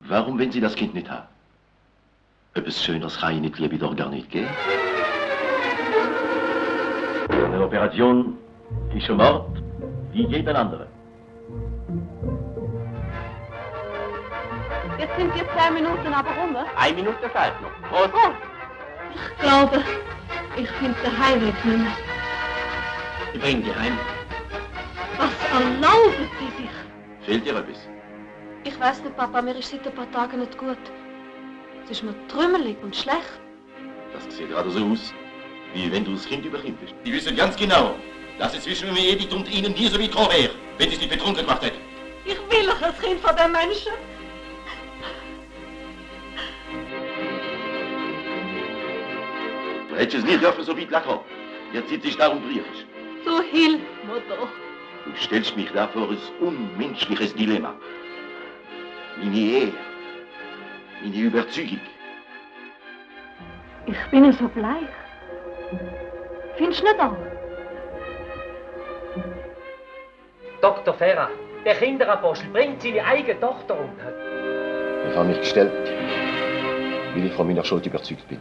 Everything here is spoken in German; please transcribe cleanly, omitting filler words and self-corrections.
Warum, wenn Sie das Kind nicht haben? Etwas Schöneres kann Ihnen die Liebe doch gar nicht geben. Eine Operation ist ein Mord, wie jeden anderen. Jetzt sind die 10 Minuten aber rum. 1 Minute fehlt noch. Prost! Oh, ich glaube, ich finde den Heimweg nicht mehr. Ich bringe die heim. Was erlauben Sie sich? Fehlt dir etwas? Ich weiß nicht, Papa, mir ist seit ein paar Tagen nicht gut. Es ist mir trümmelig und schlecht. Das sieht gerade so aus, wie wenn du das Kind überkindest. Die wissen ganz genau, dass es zwischen mir Edith und Ihnen nie so weit gekommen wäre, wenn Sie es nicht betrunken gemacht hätten. Ich will doch das Kind von den Menschen. Du hättest es nie dürfen so weit lassen. Jetzt sitzt ich da und briefst. So hilf mir doch. Du stellst mich da vor ein unmenschliches Dilemma. Meine Ehe, meine Überzeugung. Ich bin so bleich. Findest du nicht auch? Dr. Ferrer, der Kinderapostel bringt seine eigene Tochter um. Ich habe mich gestellt, weil ich von meiner Schuld überzeugt bin.